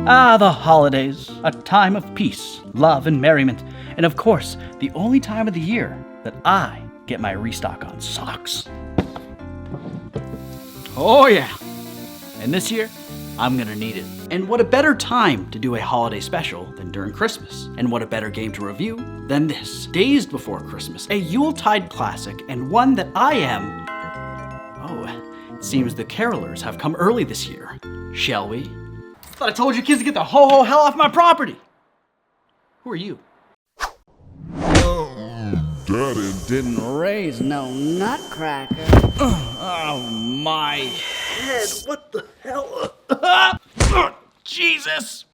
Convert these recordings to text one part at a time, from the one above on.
Ah, the holidays, a time of peace, love, and merriment, and of course, the only time of the year that I get my restock on socks. Oh yeah, and this year, I'm gonna need it. And what a better time to do a holiday special than during Christmas. And what a better game to review than this, Days Before Christmas, a Yuletide classic, and one that I am... Oh, it seems the carolers have come early this year. Shall we? Thought I told you kids to get the ho-ho hell off my property! Who are you? Daddy Didn't raise no nutcracker. Oh, my head. What the hell? Jesus!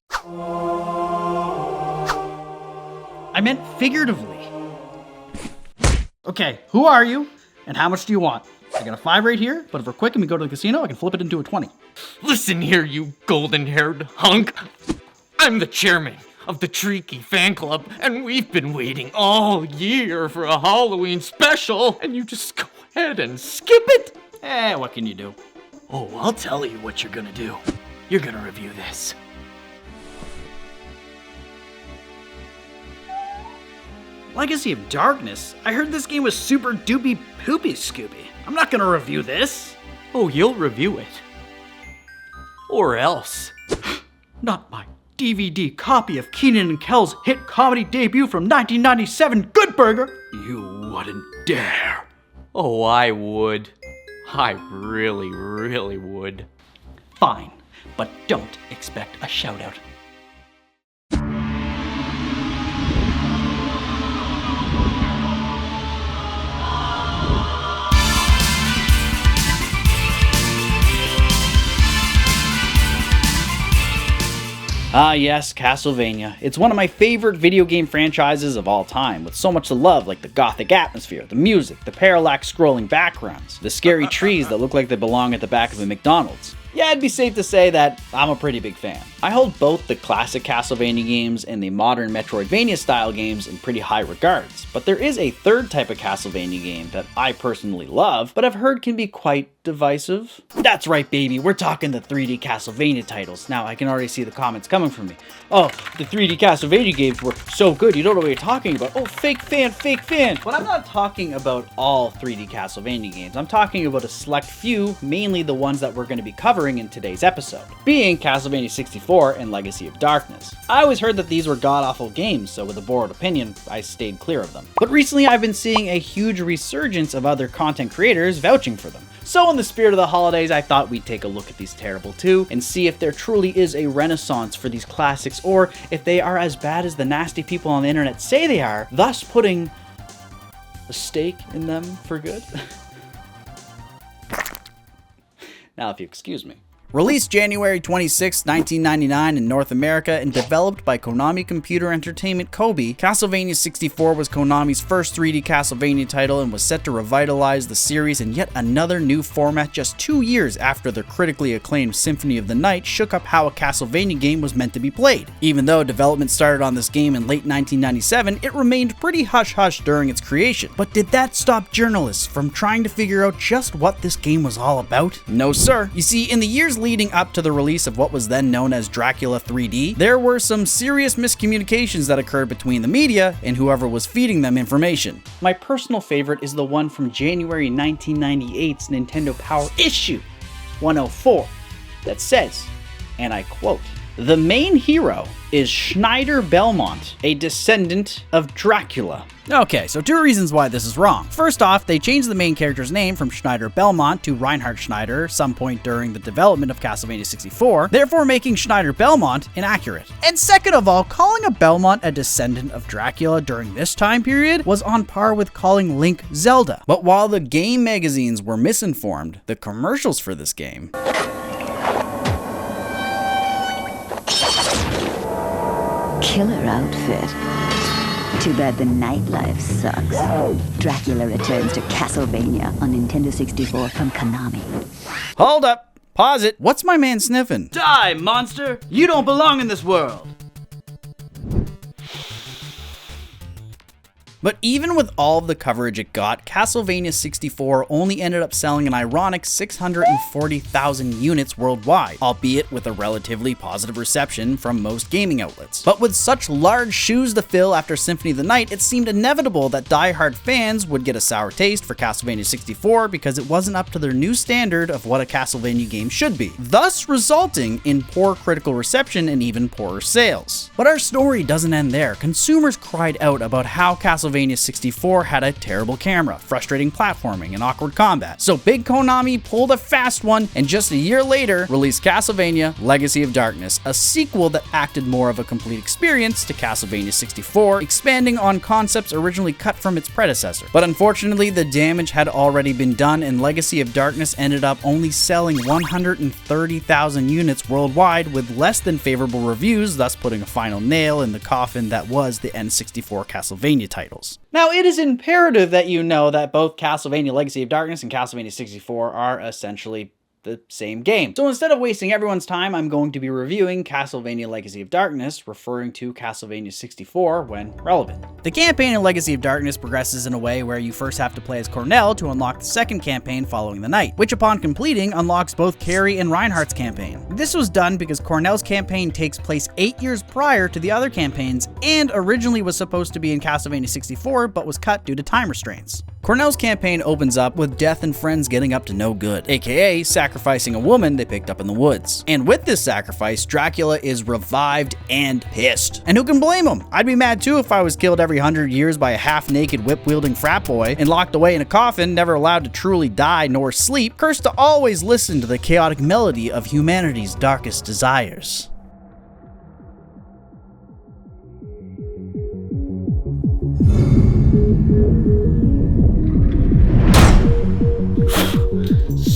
I meant figuratively. Okay, who are you? And how much do you want? I got a 5 right here, but if we're quick and we go to the casino, I can flip it into a 20. Listen here, you golden-haired hunk. I'm the chairman of the Treeky fan club, and we've been waiting all year for a Halloween special, and you just go ahead and skip it? What can you do? Oh, I'll tell you what you're gonna do. You're gonna review this. Legacy of Darkness? I heard this game was super doopy poopy scoopy. I'm not gonna review this. Oh, you'll review it. Or else. Not my DVD copy of Kenan and Kel's hit comedy debut from 1997, Good Burger. You wouldn't dare. Oh, I would. I really, really would. Fine, but don't expect a shout out. Ah yes, Castlevania. It's one of my favorite video game franchises of all time, with so much to love, like the gothic atmosphere, the music, the parallax scrolling backgrounds, the scary trees that look like they belong at the back of a McDonald's. Yeah, it'd be safe to say that I'm a pretty big fan. I hold both the classic Castlevania games and the modern Metroidvania style games in pretty high regards, but there is a third type of Castlevania game that I personally love, but I've heard can be quite divisive. That's right, baby, we're talking the 3D Castlevania titles. Now, I can already see the comments coming from me. Oh, the 3D Castlevania games were so good, you don't know what you're talking about. Oh, fake fan, fake fan. But I'm not talking about all 3D Castlevania games. I'm talking about a select few, mainly the ones that we're going to be covering in today's episode, being Castlevania 64 and Legacy of Darkness. I always heard that these were god-awful games, so with a borrowed opinion, I stayed clear of them. But recently I've been seeing a huge resurgence of other content creators vouching for them. So in the spirit of the holidays, I thought we'd take a look at these terrible too, and see if there truly is a renaissance for these classics, or if they are as bad as the nasty people on the internet say they are, thus putting a stake in them for good. Now, if you excuse me. Released January 26, 1999 in North America and developed by Konami Computer Entertainment Kobe, Castlevania 64 was Konami's first 3D Castlevania title and was set to revitalize the series in yet another new format just 2 years after their critically acclaimed Symphony of the Night shook up how a Castlevania game was meant to be played. Even though development started on this game in late 1997, it remained pretty hush-hush during its creation. But did that stop journalists from trying to figure out just what this game was all about? No sir. You see, in the years leading up to the release of what was then known as Dracula 3D, there were some serious miscommunications that occurred between the media and whoever was feeding them information. My personal favorite is the one from January 1998's Nintendo Power Issue 104 that says, and I quote, "The main hero is Schneider Belmont, a descendant of Dracula." Okay, so 2 reasons why this is wrong. First off, they changed the main character's name from Schneider Belmont to Reinhardt Schneider some point during the development of Castlevania 64, therefore making Schneider Belmont inaccurate. And second of all, calling a Belmont a descendant of Dracula during this time period was on par with calling Link Zelda. But while the game magazines were misinformed, the commercials for this game killer outfit. Too bad the nightlife sucks. Dracula returns to Castlevania on Nintendo 64 from Konami. Hold up! Pause it! What's my man sniffing? Die, monster! You don't belong in this world! But even with all of the coverage it got, Castlevania 64 only ended up selling an ironic 640,000 units worldwide, albeit with a relatively positive reception from most gaming outlets. But with such large shoes to fill after Symphony of the Night, it seemed inevitable that die-hard fans would get a sour taste for Castlevania 64 because it wasn't up to their new standard of what a Castlevania game should be, thus resulting in poor critical reception and even poorer sales. But our story doesn't end there. Consumers cried out about how Castlevania 64 had a terrible camera, frustrating platforming, and awkward combat. So Big Konami pulled a fast one and just a year later released Castlevania Legacy of Darkness, a sequel that acted more of a complete experience to Castlevania 64, expanding on concepts originally cut from its predecessor. But unfortunately, the damage had already been done, and Legacy of Darkness ended up only selling 130,000 units worldwide with less than favorable reviews, thus putting a final nail in the coffin that was the N64 Castlevania titles. Now, it is imperative that you know that both Castlevania Legacy of Darkness and Castlevania 64 are essentially the same game. So instead of wasting everyone's time, I'm going to be reviewing Castlevania Legacy of Darkness, referring to Castlevania 64 when relevant. The campaign in Legacy of Darkness progresses in a way where you first have to play as Cornell to unlock the second campaign following the night, which upon completing unlocks both Carrie and Reinhardt's campaign. This was done because Cornell's campaign takes place 8 years prior to the other campaigns and originally was supposed to be in Castlevania 64 but was cut due to time restraints. Cornell's campaign opens up with Death and friends getting up to no good, aka sacrificing a woman they picked up in the woods. And with this sacrifice, Dracula is revived and pissed. And who can blame him? I'd be mad too if I was killed every 100 years by a half-naked whip-wielding frat boy and locked away in a coffin, never allowed to truly die nor sleep, cursed to always listen to the chaotic melody of humanity's darkest desires.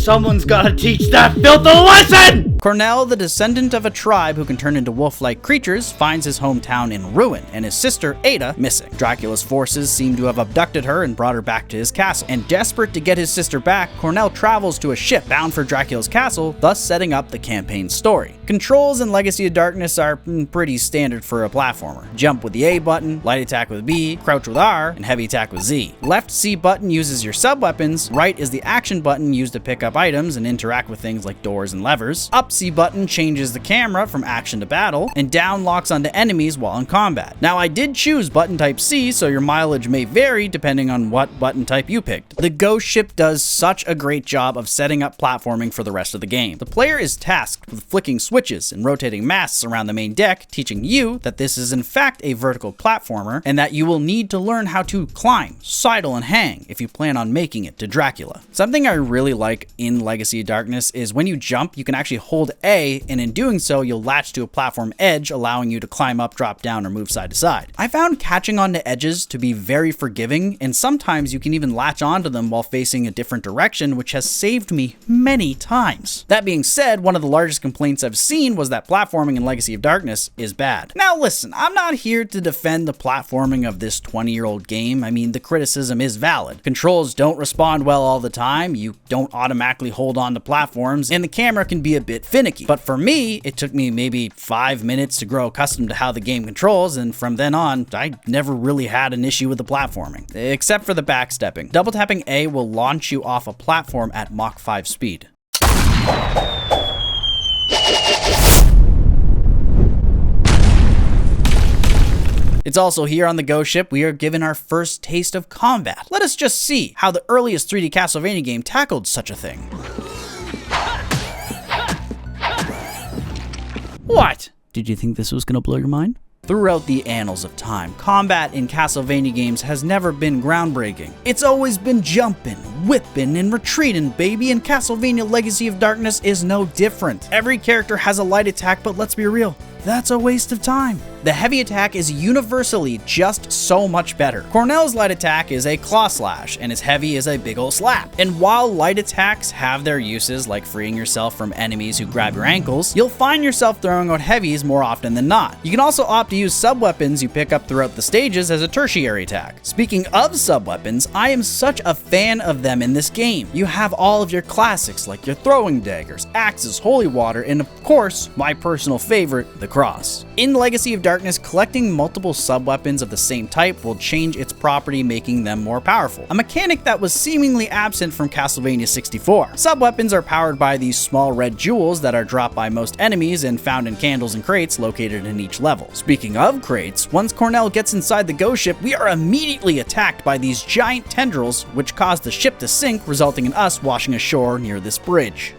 Someone's gotta teach that filth a lesson! Cornell, the descendant of a tribe who can turn into wolf-like creatures, finds his hometown in ruin and his sister, Ada, missing. Dracula's forces seem to have abducted her and brought her back to his castle. And desperate to get his sister back, Cornell travels to a ship bound for Dracula's castle, thus setting up the campaign's story. Controls in Legacy of Darkness are pretty standard for a platformer. Jump with the A button, light attack with B, crouch with R, and heavy attack with Z. Left C button uses your sub-weapons, right is the action button used to pick up items and interact with things like doors and levers. Up C button changes the camera from action to battle, and down locks onto enemies while in combat. Now, I did choose button type C, so your mileage may vary depending on what button type you picked. The ghost ship does such a great job of setting up platforming for the rest of the game. The player is tasked with flicking switches and rotating masts around the main deck, teaching you that this is in fact a vertical platformer, and that you will need to learn how to climb, sidle, and hang if you plan on making it to Dracula. Something I really like in Legacy of Darkness is when you jump, you can actually hold A, and in doing so, you'll latch to a platform edge, allowing you to climb up, drop down, or move side to side. I found catching onto edges to be very forgiving, and sometimes you can even latch onto them while facing a different direction, which has saved me many times. That being said, one of the largest complaints I've seen was that platforming in Legacy of Darkness is bad. Now listen, I'm not here to defend the platforming of this 20-year-old game. I mean, the criticism is valid. Controls don't respond well all the time, you don't automatically hold on to platforms, and the camera can be a bit finicky. But for me, it took me maybe 5 minutes to grow accustomed to how the game controls, and from then on, I never really had an issue with the platforming. Except for the backstepping. Double tapping A will launch you off a platform at Mach 5 speed. It's also here on the Ghost Ship we are given our first taste of combat. Let us just see how the earliest 3D Castlevania game tackled such a thing. What? Did you think this was gonna blow your mind? Throughout the annals of time, combat in Castlevania games has never been groundbreaking. It's always been jumping, whipping, and retreating, baby, and Castlevania Legacy of Darkness is no different. Every character has a light attack, but let's be real, that's a waste of time. The heavy attack is universally just so much better. Cornell's light attack is a claw slash, and his heavy is a big ol' slap. And while light attacks have their uses, like freeing yourself from enemies who grab your ankles, you'll find yourself throwing out heavies more often than not. You can also opt to use sub-weapons you pick up throughout the stages as a tertiary attack. Speaking of sub-weapons, I am such a fan of them in this game. You have all of your classics like your throwing daggers, axes, holy water, and of course, my personal favorite, the cross. In Legacy of Darkness, Darkness, collecting multiple sub-weapons of the same type will change its property, making them more powerful, a mechanic that was seemingly absent from Castlevania 64. Sub-weapons are powered by these small red jewels that are dropped by most enemies and found in candles and crates located in each level. Speaking of crates, once Cornell gets inside the ghost ship, we are immediately attacked by these giant tendrils, which cause the ship to sink, resulting in us washing ashore near this bridge.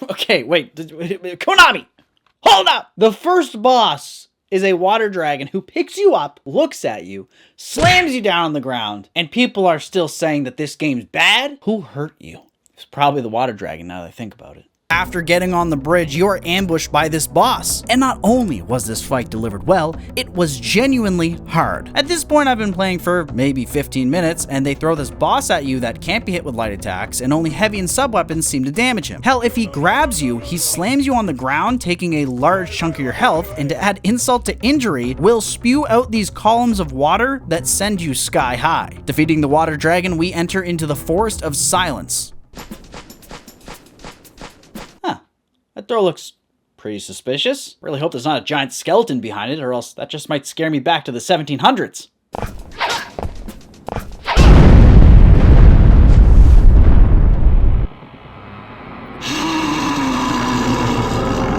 Okay, wait, Konami, hold up! The first boss is a water dragon who picks you up, looks at you, slams you down on the ground, and people are still saying that this game's bad? Who hurt you? It's probably the water dragon now that I think about it. After getting on the bridge, you are ambushed by this boss. And not only was this fight delivered well, it was genuinely hard. At this point, I've been playing for maybe 15 minutes, and they throw this boss at you that can't be hit with light attacks, and only heavy and sub-weapons seem to damage him. Hell, if he grabs you, he slams you on the ground, taking a large chunk of your health, and to add insult to injury, will spew out these columns of water that send you sky high. Defeating the water dragon, we enter into the Forest of Silence. That door looks pretty suspicious. Really hope there's not a giant skeleton behind it, or else that just might scare me back to the 1700s.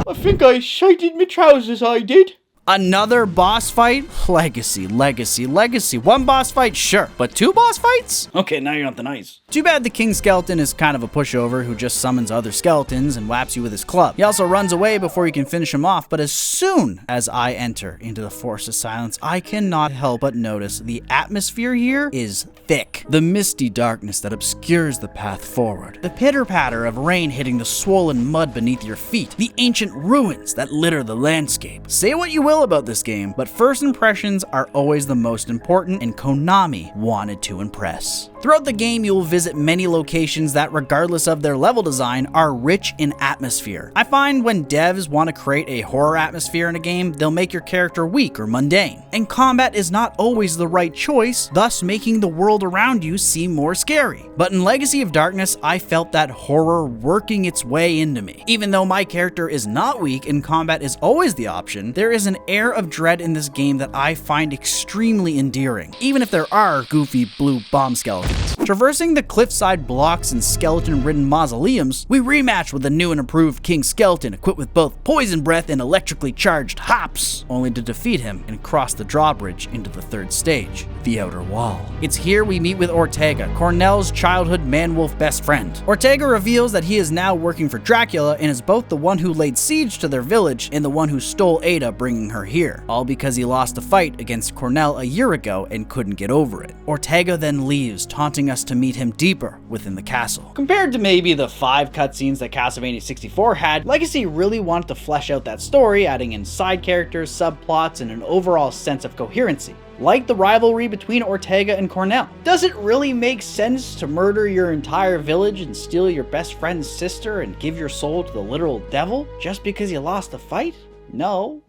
I think I shited my trousers, I did. Another boss fight? Legacy. One boss fight, sure, but two boss fights? Okay, now you're on the nice. Too bad the king skeleton is kind of a pushover who just summons other skeletons and whaps you with his club. He also runs away before you can finish him off, but as soon as I enter into the Forest of Silence, I cannot help but notice the atmosphere here is thick. The misty darkness that obscures the path forward. The pitter-patter of rain hitting the swollen mud beneath your feet. The ancient ruins that litter the landscape. Say what you will about this game, but first impressions are always the most important, and Konami wanted to impress. Throughout the game, you will visit many locations that, regardless of their level design, are rich in atmosphere. I find when devs want to create a horror atmosphere in a game, they'll make your character weak or mundane. And combat is not always the right choice, thus making the world around you seem more scary. But in Legacy of Darkness, I felt that horror working its way into me. Even though my character is not weak and combat is always the option, there is an air of dread in this game that I find extremely endearing, even if there are goofy blue bomb skeletons. Traversing the cliffside blocks and skeleton-ridden mausoleums, we rematch with the new and improved King Skeleton equipped with both poison breath and electrically charged hops, only to defeat him and cross the drawbridge into the third stage, the Outer Wall. It's here we meet with Ortega, Cornell's childhood man-wolf best friend. Ortega reveals that he is now working for Dracula and is both the one who laid siege to their village and the one who stole Ada, bringing her here, all because he lost a fight against Cornell a year ago and couldn't get over it. Ortega then leaves, taunting us to meet him deeper within the castle. Compared to maybe the 5 cutscenes that Castlevania 64 had, Legacy really wanted to flesh out that story, adding in side characters, subplots, and an overall sense of coherency. Like the rivalry between Ortega and Cornell. Does it really make sense to murder your entire village and steal your best friend's sister and give your soul to the literal devil just because you lost a fight? No.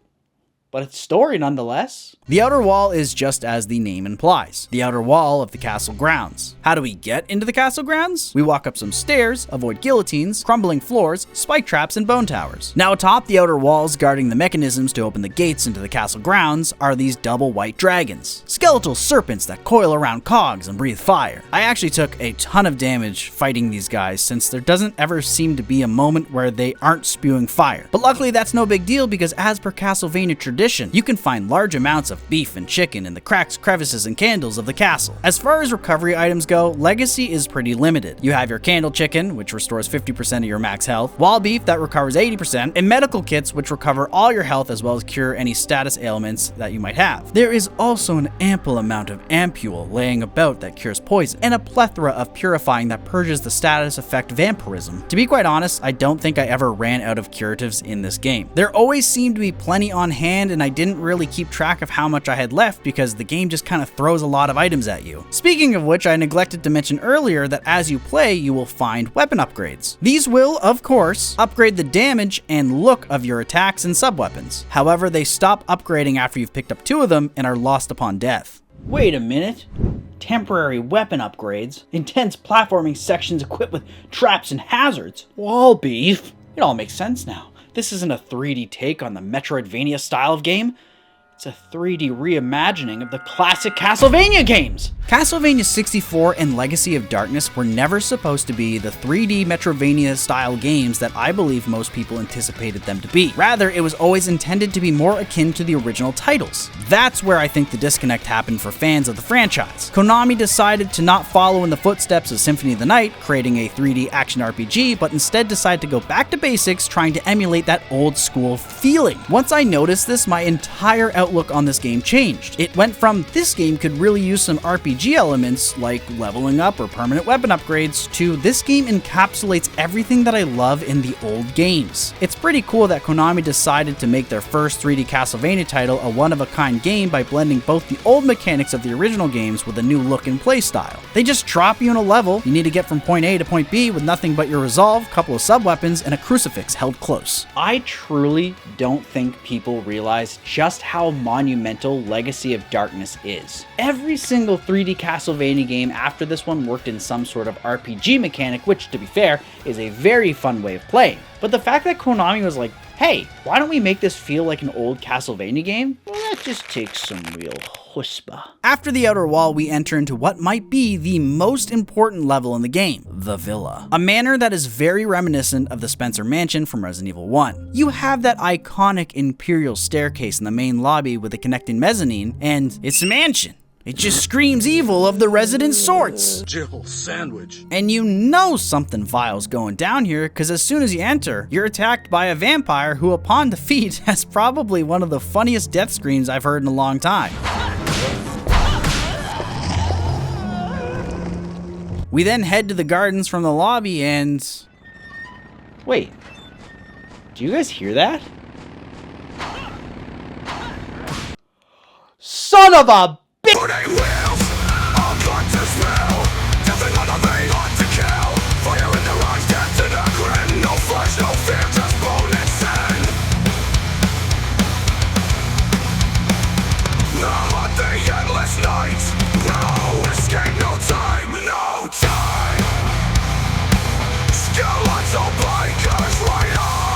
But it's story nonetheless. The Outer Wall is just as the name implies, the outer wall of the castle grounds. How do we get into the castle grounds? We walk up some stairs, avoid guillotines, crumbling floors, spike traps, and bone towers. Now atop the outer walls, guarding the mechanisms to open the gates into the castle grounds, are these double white dragons. Skeletal serpents that coil around cogs and breathe fire. I actually took a ton of damage fighting these guys, since there doesn't ever seem to be a moment where they aren't spewing fire. But luckily that's no big deal, because as per Castlevania tradition, you can find large amounts of beef and chicken in the cracks, crevices, and candles of the castle. As far as recovery items go, Legacy is pretty limited. You have your candle chicken, which restores 50% of your max health, wall beef that recovers 80%, and medical kits which recover all your health as well as cure any status ailments that you might have. There is also an ample amount of ampule laying about that cures poison, and a plethora of purifying that purges the status effect vampirism. To be quite honest, I don't think I ever ran out of curatives in this game. There always seemed to be plenty on hand, and I didn't really keep track of how much I had left because the game just kind of throws a lot of items at you. Speaking of which, I neglected to mention earlier that as you play, you will find weapon upgrades. These will, of course, upgrade the damage and look of your attacks and sub-weapons. However, they stop upgrading after you've picked up 2 of them and are lost upon death. Wait a minute. temporary weapon upgrades, intense platforming sections equipped with traps and hazards, wall beef. It all makes sense now. This isn't a 3D take on the Metroidvania style of game. It's a 3D reimagining of the classic Castlevania games. Castlevania 64 and Legacy of Darkness were never supposed to be the 3D Metroidvania-style games that I believe most people anticipated them to be. Rather, it was always intended to be more akin to the original titles. That's where I think the disconnect happened for fans of the franchise. Konami decided to not follow in the footsteps of Symphony of the Night, creating a 3D action RPG, but instead decided to go back to basics, trying to emulate that old-school feeling. Once I noticed this, my entire outlook on this game changed. It went from, this game could really use some RPG elements like leveling up or permanent weapon upgrades, to this game encapsulates everything that I love in the old games. It's pretty cool that Konami decided to make their first 3D Castlevania title a one-of-a-kind game by blending both the old mechanics of the original games with a new look and play style. They just drop you in a level you need to get from point A to point B with nothing but your resolve, couple of sub-weapons, and a crucifix held close. I truly don't think people realize just how monumental Legacy of Darkness is. Every single 3D Castlevania game after this one worked in some sort of RPG mechanic, which, to be fair, is a very fun way of playing. But the fact that Konami was like, hey, why don't we make this feel like an old Castlevania game? Well, that just takes some real chutzpah. After the outer wall, we enter into what might be the most important level in the game, the Villa. A manor that is very reminiscent of the Spencer Mansion from Resident Evil 1. You have that iconic imperial staircase in the main lobby with a connecting mezzanine, and it's a mansion. It just screams evil of the resident sorts. Jill sandwich. And you know something vile's going down here, because as soon as you enter, you're attacked by a vampire who, upon defeat, has probably one of the funniest death screams I've heard in a long time. We then head to the gardens from the lobby and... Wait, do you guys hear that? Son of a Burning wheels, all got to smell. Death another vein on to kill. Fire in their eyes, death in a grin. No flesh, no fear, just bone and sin. No hunting, endless nights. No escape, no time, no time. Skeletal bikers right on.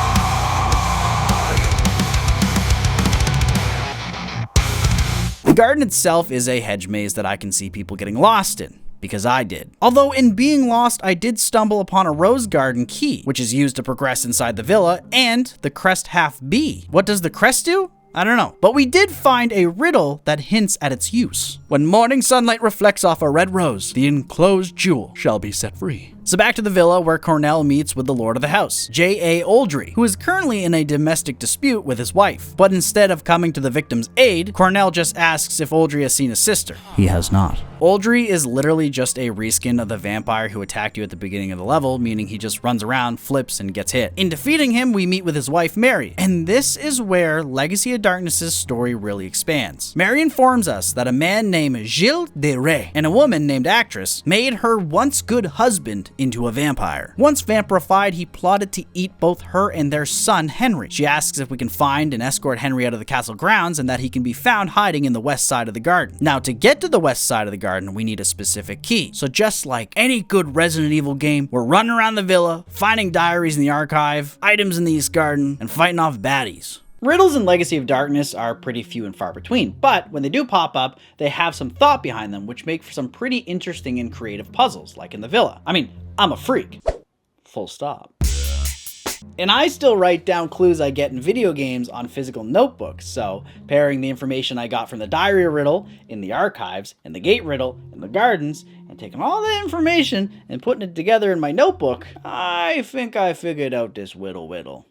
The garden itself is a hedge maze that I can see people getting lost in, because I did. Although in being lost, I did stumble upon a rose garden key, which is used to progress inside the villa, and the crest half B. What does the crest do? I don't know. But we did find a riddle that hints at its use. When morning sunlight reflects off a red rose, the enclosed jewel shall be set free. So back to the villa where Cornell meets with the lord of the house, J.A. Oldry, who is currently in a domestic dispute with his wife. But instead of coming to the victim's aid, Cornell just asks if Oldry has seen his sister. He has not. Oldry is literally just a reskin of the vampire who attacked you at the beginning of the level, meaning he just runs around, flips, and gets hit. In defeating him, we meet with his wife, Mary. And this is where Legacy of Darkness' story really expands. Mary informs us that a man named Gilles de Rais and a woman named Actress made her once good husband into a vampire. Once vampirified, he plotted to eat both her and their son, Henry. She asks if we can find and escort Henry out of the castle grounds and that he can be found hiding in the west side of the garden. Now, to get to the west side of the garden, we need a specific key. So just like any good Resident Evil game, we're running around the villa, finding diaries in the archive, items in the East Garden, and fighting off baddies. Riddles in Legacy of Darkness are pretty few and far between, but when they do pop up, they have some thought behind them, which make for some pretty interesting and creative puzzles, like in the villa. I mean, I'm a freak. Full stop. And I still write down clues I get in video games on physical notebooks, so pairing the information I got from the diary riddle in the archives and the gate riddle in the gardens, and taking all that information and putting it together in my notebook, I think I figured out this whittle.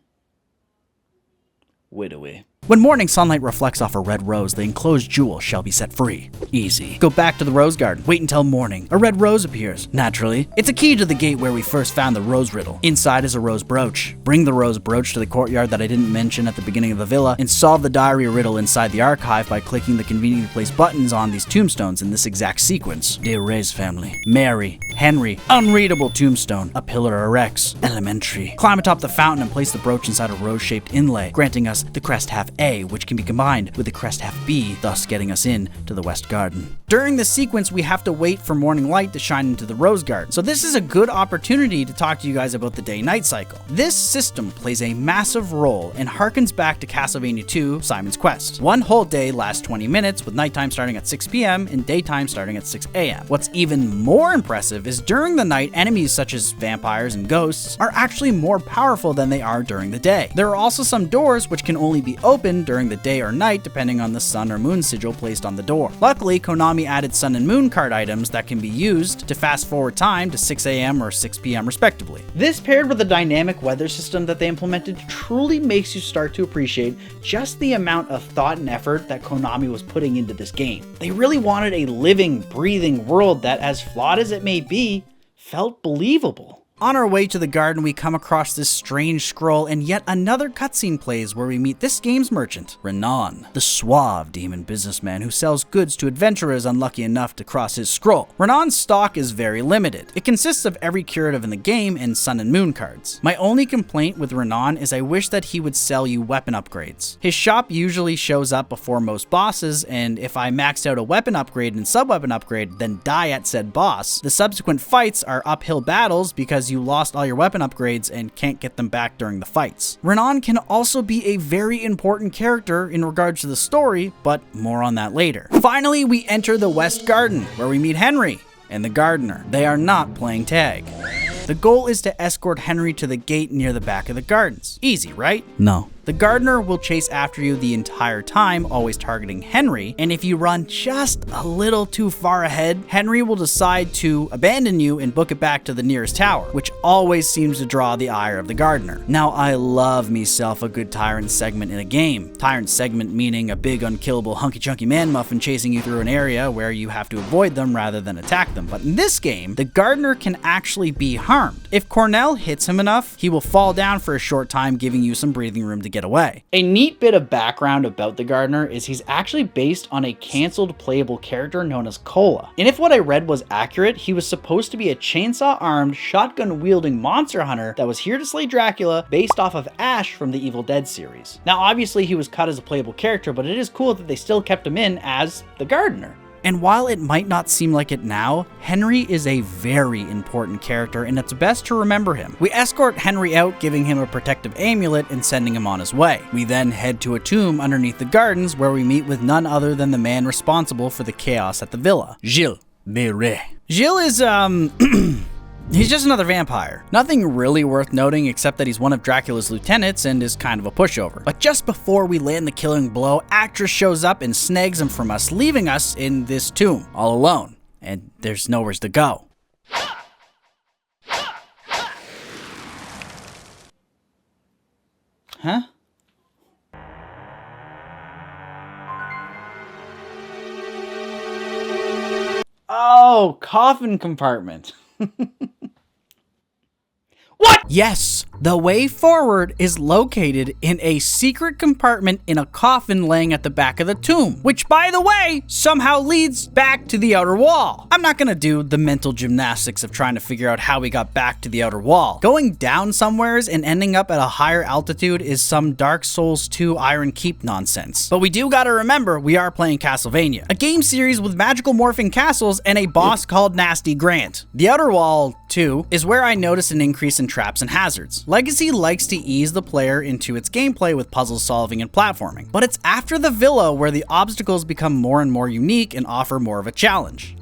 Widowy. When morning sunlight reflects off a red rose, the enclosed jewel shall be set free. Easy. Go back to the rose garden. Wait until morning. A red rose appears. Naturally. It's a key to the gate where we first found the rose riddle. Inside is a rose brooch. Bring the rose brooch to the courtyard that I didn't mention at the beginning of the villa, and solve the diary riddle inside the archive by clicking the conveniently placed buttons on these tombstones in this exact sequence. De Rais family. Mary. Henry. Unreadable tombstone. A pillar erects. Elementary. Climb atop the fountain and place the brooch inside a rose-shaped inlay, granting us the crest half A, which can be combined with the crest FB, thus getting us in to the West Garden. During this sequence, we have to wait for morning light to shine into the Rose Garden, so this is a good opportunity to talk to you guys about the day-night cycle. This system plays a massive role and harkens back to Castlevania 2, Simon's Quest. One whole day lasts 20 minutes, with nighttime starting at 6 p.m. and daytime starting at 6 a.m. What's even more impressive is during the night, enemies such as vampires and ghosts are actually more powerful than they are during the day. There are also some doors which can only be opened during the day or night depending on the sun or moon sigil placed on the door. Luckily, Konami added sun and moon card items that can be used to fast forward time to 6 a.m. or 6 p.m. respectively. This paired with the dynamic weather system that they implemented truly makes you start to appreciate just the amount of thought and effort that Konami was putting into this game. They really wanted a living, breathing world that, as flawed as it may be, felt believable. On our way to the garden, we come across this strange scroll, and yet another cutscene plays where we meet this game's merchant, Renon, the suave demon businessman who sells goods to adventurers unlucky enough to cross his scroll. Renon's stock is very limited. It consists of every curative in the game and sun and moon cards. My only complaint with Renon is I wish that he would sell you weapon upgrades. His shop usually shows up before most bosses, and if I maxed out a weapon upgrade and sub-weapon upgrade, then die at said boss, the subsequent fights are uphill battles because you lost all your weapon upgrades and can't get them back during the fights. Renon can also be a very important character in regards to the story, but more on that later. Finally, we enter the West Garden, where we meet Henry and the gardener. They are not playing tag. The goal is to escort Henry to the gate near the back of the gardens. Easy, right? No. The gardener will chase after you the entire time, always targeting Henry, and if you run just a little too far ahead, Henry will decide to abandon you and book it back to the nearest tower, which always seems to draw the ire of the gardener. Now, I love myself a good tyrant segment in a game. Tyrant segment meaning a big, unkillable, hunky-chunky man muffin chasing you through an area where you have to avoid them rather than attack them. But in this game, the gardener can actually be harmed. If Cornell hits him enough, he will fall down for a short time, giving you some breathing room to get away. A neat bit of background about the gardener is he's actually based on a cancelled playable character known as Cola. And if what I read was accurate, he was supposed to be a chainsaw-armed, shotgun-wielding monster hunter that was here to slay Dracula based off of Ash from the Evil Dead series. Now obviously he was cut as a playable character, but it is cool that they still kept him in as the gardener. And while it might not seem like it now, Henry is a very important character and it's best to remember him. We escort Henry out, giving him a protective amulet and sending him on his way. We then head to a tomb underneath the gardens where we meet with none other than the man responsible for the chaos at the villa, Gilles Meret. Gilles is, he's just another vampire. Nothing really worth noting except that he's one of Dracula's lieutenants and is kind of a pushover. But just before we land the killing blow, Actress shows up and snags him from us, leaving us in this tomb, all alone. And there's nowhere to go. Huh? Oh, coffin compartment. What? Yes, the way forward is located in a secret compartment in a coffin laying at the back of the tomb, which, by the way, somehow leads back to the outer wall. I'm not gonna do the mental gymnastics of trying to figure out how we got back to the outer wall. Going down somewheres and ending up at a higher altitude is some Dark Souls 2 Iron Keep nonsense. But we do gotta remember, we are playing Castlevania, a game series with magical morphing castles and a boss called Nasty Grant. The outer wall, too, is where I noticed an increase in traps and hazards. Legacy likes to ease the player into its gameplay with puzzle solving and platforming, but it's after the villa where the obstacles become more and more unique and offer more of a challenge.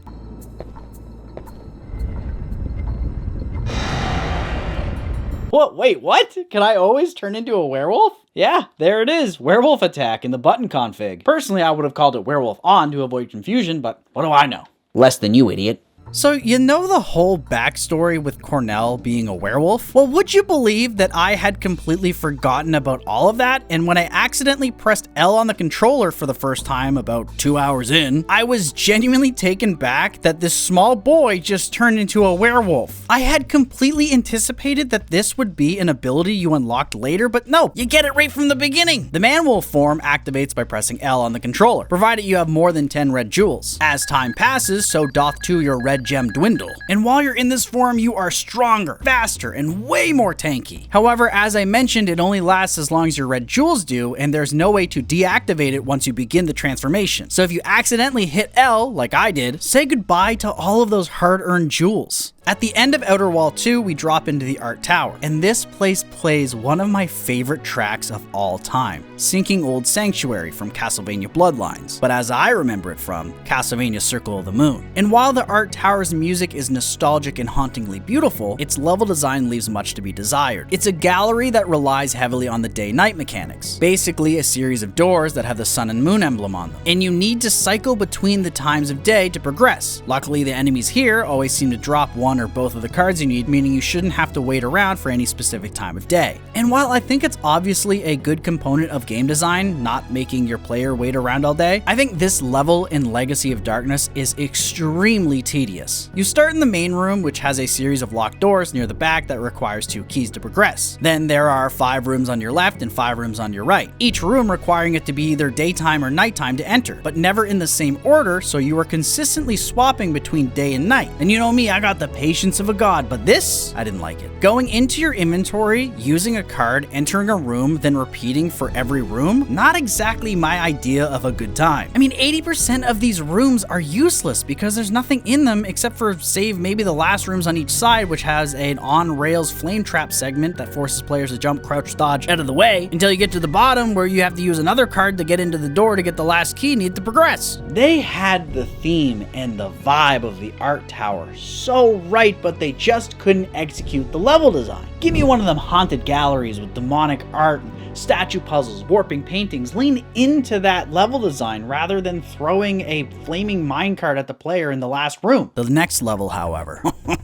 What? Wait, what? Can I always turn into a werewolf? Yeah, there it is, werewolf attack in the button config. Personally, I would have called it werewolf on to avoid confusion, but what do I know? Less than you, idiot. So you know the whole backstory with Cornell being a werewolf? Well, would you believe that I had completely forgotten about all of that, and when I accidentally pressed L on the controller for the first time about 2 hours in, I was genuinely taken back that this small boy just turned into a werewolf. I had completely anticipated that this would be an ability you unlocked later, but no, you get it right from the beginning. The man-wolf form activates by pressing L on the controller, provided you have more than 10 red jewels. As time passes, so doth too your red red gem dwindle. And while you're in this form, you are stronger, faster, and way more tanky. However, as I mentioned, it only lasts as long as your red jewels do, and there's no way to deactivate it once you begin the transformation. So if you accidentally hit L, like I did, say goodbye to all of those hard-earned jewels. At the end of Outer Wall 2, we drop into the Art Tower, and this place plays one of my favorite tracks of all time, Sinking Old Sanctuary from Castlevania Bloodlines, but as I remember it from, Castlevania Circle of the Moon. And while the Art Tower's music is nostalgic and hauntingly beautiful, its level design leaves much to be desired. It's a gallery that relies heavily on the day-night mechanics, basically a series of doors that have the sun and moon emblem on them, and you need to cycle between the times of day to progress. Luckily, the enemies here always seem to drop one or both of the cards you need, meaning you shouldn't have to wait around for any specific time of day. And while I think it's obviously a good component of game design, not making your player wait around all day, I think this level in Legacy of Darkness is extremely tedious. You start in the main room, which has a series of locked doors near the back that requires 2 keys to progress. Then there are 5 rooms on your left and 5 rooms on your right, each room requiring it to be either daytime or nighttime to enter, but never in the same order, so you are consistently swapping between day and night. And you know me, I got the patience of a god, but this, I didn't like it. Going into your inventory, using a card, entering a room, then repeating for every room, not exactly my idea of a good time. I mean, 80% of these rooms are useless because there's nothing in them except for save maybe the last rooms on each side, which has an on-rails flame trap segment that forces players to jump, crouch, dodge out of the way until you get to the bottom where you have to use another card to get into the door to get the last key needed to progress. They had the theme and the vibe of the Art Tower so right, but they just couldn't execute the level design. Give me one of them haunted galleries with demonic art, statue puzzles, warping paintings. Lean into that level design rather than throwing a flaming minecart at the player in the last room. The next level, however,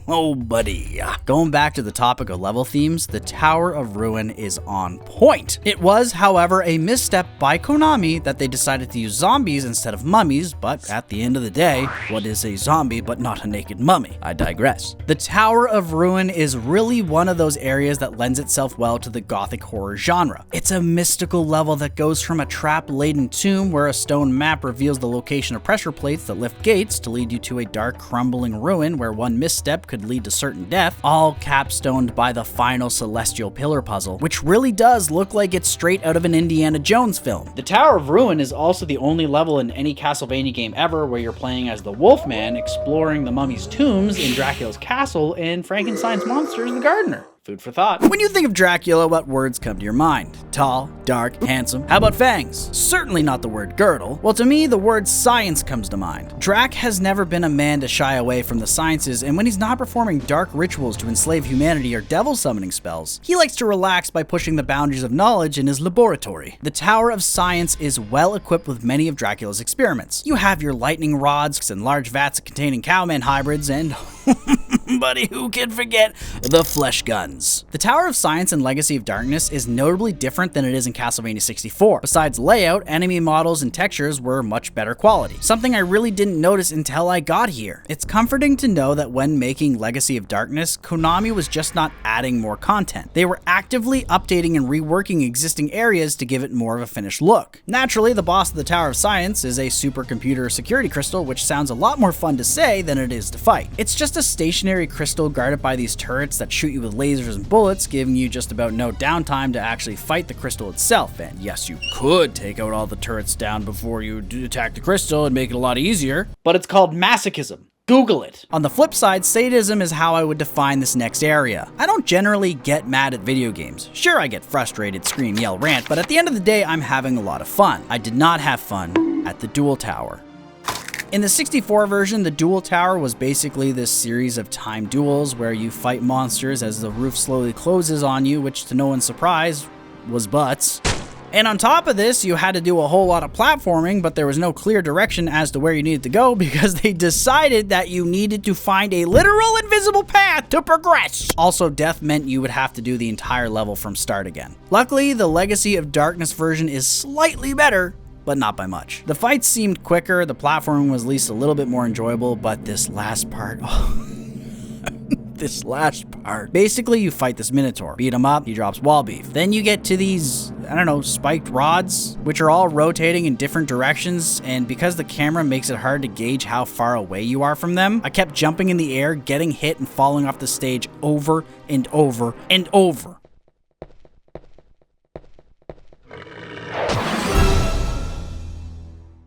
oh buddy. Going back to the topic of level themes, the Tower of Ruin is on point. It was, however, a misstep by Konami that they decided to use zombies instead of mummies, but at the end of the day, what is a zombie but not a naked mummy? I digress. The Tower of Ruin is really one of those areas that lends itself well to the gothic horror genre. It's a mystical level that goes from a trap-laden tomb where a stone map reveals the location of pressure plates that lift gates to lead you to a dark, crumbling ruin where one misstep could lead to certain death, all capstoned by the final celestial pillar puzzle, which really does look like it's straight out of an Indiana Jones film. The Tower of Ruin is also the only level in any Castlevania game ever where you're playing as the Wolfman exploring the mummy's tombs in Dracula's castle and Frankenstein's monster is the gardener. Food for thought. When you think of Dracula, what words come to your mind? Tall, dark, handsome. How about fangs? Certainly not the word girdle. Well, to me, the word science comes to mind. Drac has never been a man to shy away from the sciences, and when he's not performing dark rituals to enslave humanity or devil summoning spells, he likes to relax by pushing the boundaries of knowledge in his laboratory. The Tower of Science is well equipped with many of Dracula's experiments. You have your lightning rods and large vats containing cowman hybrids, and buddy, who can forget the flesh guns? The Tower of Science in Legacy of Darkness is notably different than it is in Castlevania 64. Besides layout, enemy models and textures were much better quality, something I really didn't notice until I got here. It's comforting to know that when making Legacy of Darkness, Konami was just not adding more content. They were actively updating and reworking existing areas to give it more of a finished look. Naturally, the boss of the Tower of Science is a supercomputer security crystal, which sounds a lot more fun to say than it is to fight. It's just a stationary crystal guarded by these turrets that shoot you with lasers and bullets, giving you just about no downtime to actually fight the crystal itself. And yes, you could take out all the turrets down before you attack the crystal and make it a lot easier, but it's called masochism. Google it. On the flip side, sadism is how I would define this next area. I don't generally get mad at video games. Sure, I get frustrated, scream, yell, rant, but at the end of the day, I'm having a lot of fun. I did not have fun at the Duel Tower. In the 64 version, the Duel Tower was basically this series of timed duels where you fight monsters as the roof slowly closes on you, which to no one's surprise was butts. And on top of this, you had to do a whole lot of platforming, but there was no clear direction as to where you needed to go because they decided that you needed to find a literal invisible path to progress. Also, death meant you would have to do the entire level from start again. Luckily, the Legacy of Darkness version is slightly better, but not by much. The fights seemed quicker, the platforming was at least a little bit more enjoyable, but this last part, this last part. Basically, you fight this Minotaur, beat him up, he drops wall beef. Then you get to these I don't know, spiked rods, which are all rotating in different directions, and because the camera makes it hard to gauge how far away you are from them, I kept jumping in the air, getting hit and falling off the stage over and over and over.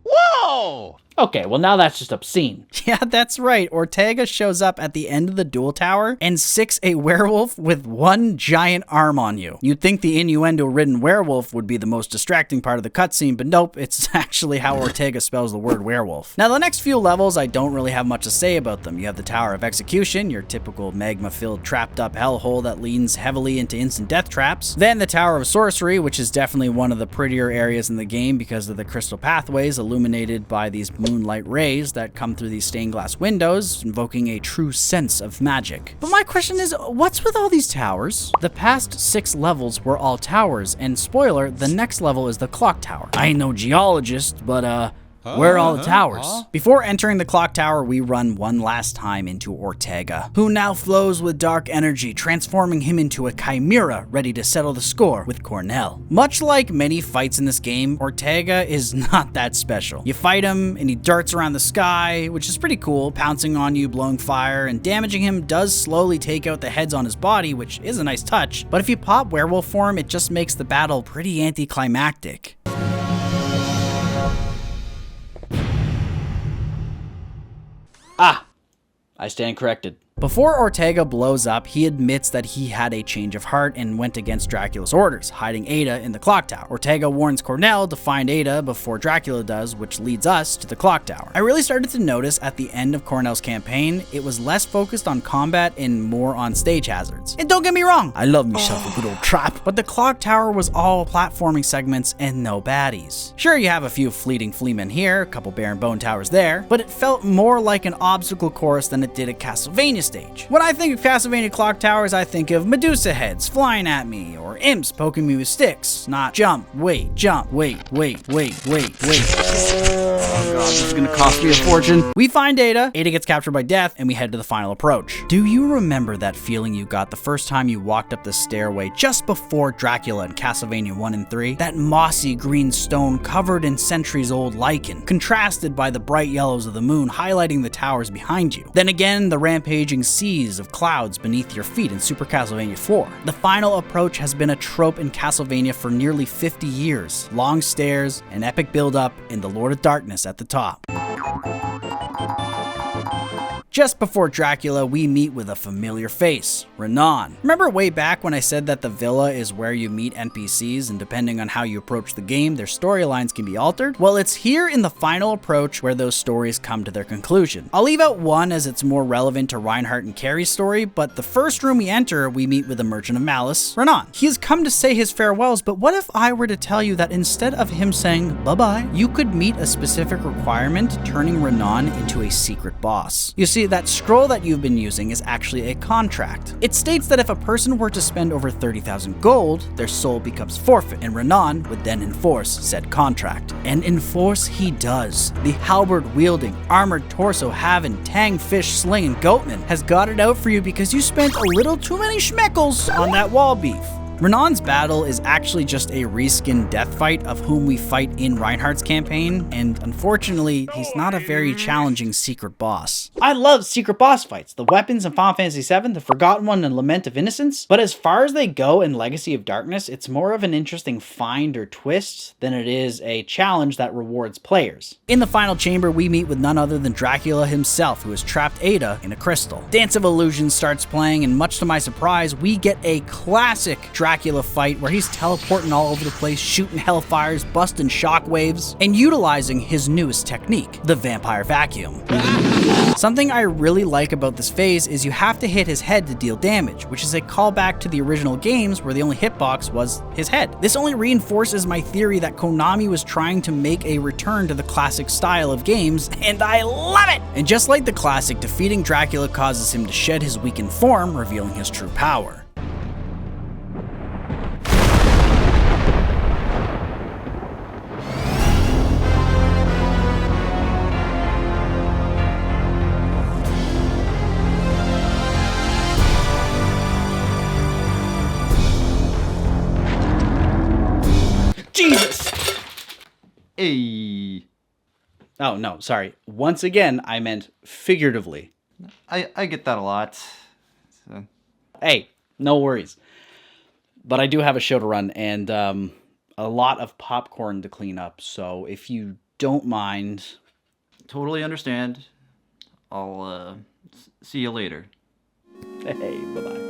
Whoa! Okay, well now that's just obscene. Yeah, that's right. Ortega shows up at the end of the duel tower and sicks a werewolf with one giant arm on you. You'd think the innuendo-ridden werewolf would be the most distracting part of the cutscene, but nope, it's actually how Ortega spells the word werewolf. Now, the next few levels, I don't really have much to say about them. You have the Tower of Execution, your typical magma-filled trapped-up hellhole that leans heavily into instant death traps. Then the Tower of Sorcery, which is definitely one of the prettier areas in the game because of the crystal pathways illuminated by these moonlight rays that come through these stained glass windows, invoking a true sense of magic. But my question is, what's with all these towers? The past 6 levels were all towers, and spoiler, the next level is the clock tower. I ain't no geologist, but where are all the towers? Before entering the clock tower, we run one last time into Ortega, who now flows with dark energy, transforming him into a chimera ready to settle the score with Cornell. Much like many fights in this game, Ortega is not that special. You fight him, and he darts around the sky, which is pretty cool, pouncing on you, blowing fire, and damaging him does slowly take out the heads on his body, which is a nice touch, but if you pop werewolf form, it just makes the battle pretty anticlimactic. Ah, I stand corrected. Before Ortega blows up, he admits that he had a change of heart and went against Dracula's orders, hiding Ada in the clock tower. Ortega warns Cornell to find Ada before Dracula does, which leads us to the clock tower. I really started to notice at the end of Cornell's campaign, it was less focused on combat and more on stage hazards. And don't get me wrong, I love myself a good old trap, but the clock tower was all platforming segments and no baddies. Sure, you have a few fleeting fleamen here, a couple barren bone towers there, but it felt more like an obstacle course than it did at Castlevania stage. When I think of Castlevania clock towers, I think of Medusa heads flying at me, or imps poking me with sticks, not jump, wait, wait. Oh god, this is gonna cost me a fortune. We find Ada gets captured by Death, and we head to the final approach. Do you remember that feeling you got the first time you walked up the stairway just before Dracula in Castlevania 1 and 3? That mossy green stone covered in centuries-old lichen, contrasted by the bright yellows of the moon highlighting the towers behind you. Then again, the rampaging seas of clouds beneath your feet in Super Castlevania 4. The final approach has been a trope in Castlevania for nearly 50 years. Long stairs, an epic build-up, and the Lord of Darkness at the top. Just before Dracula, we meet with a familiar face, Renon. Remember way back when I said that the villa is where you meet NPCs, and depending on how you approach the game, their storylines can be altered? Well, it's here in the final approach where those stories come to their conclusion. I'll leave out one as it's more relevant to Reinhardt and Carrie's story, but the first room we enter, we meet with the Merchant of Malice, Renon. He has come to say his farewells, but what if I were to tell you that instead of him saying bye-bye, you could meet a specific requirement, turning Renon into a secret boss? You see, that scroll that you've been using is actually a contract. It states that if a person were to spend over 30,000 gold, their soul becomes forfeit, and Renon would then enforce said contract. And enforce he does. The halberd-wielding, armored torso-having, tang-fish slinging goatman has got it out for you because you spent a little too many schmeckles on that wall beef. Renon's battle is actually just a reskinned death fight of whom we fight in Reinhardt's campaign, and unfortunately, he's not a very challenging secret boss. I love secret boss fights, the weapons in Final Fantasy VII, the Forgotten One, and Lament of Innocence, but as far as they go in Legacy of Darkness, it's more of an interesting find or twist than it is a challenge that rewards players. In the final chamber, we meet with none other than Dracula himself, who has trapped Ada in a crystal. Dance of Illusion starts playing, and much to my surprise, we get a classic Dracula fight where he's teleporting all over the place, shooting hellfires, busting shockwaves, and utilizing his newest technique, the vampire vacuum. Something I really like about this phase is you have to hit his head to deal damage, which is a callback to the original games where the only hitbox was his head. This only reinforces my theory that Konami was trying to make a return to the classic style of games, and I love it! And just like the classic, defeating Dracula causes him to shed his weakened form, revealing his true power. Jesus! Hey. Oh, no, sorry. Once again, I meant figuratively. I get that a lot. So. Hey, no worries. But I do have a show to run and a lot of popcorn to clean up. So if you don't mind... Totally understand. I'll see you later. Hey, bye-bye.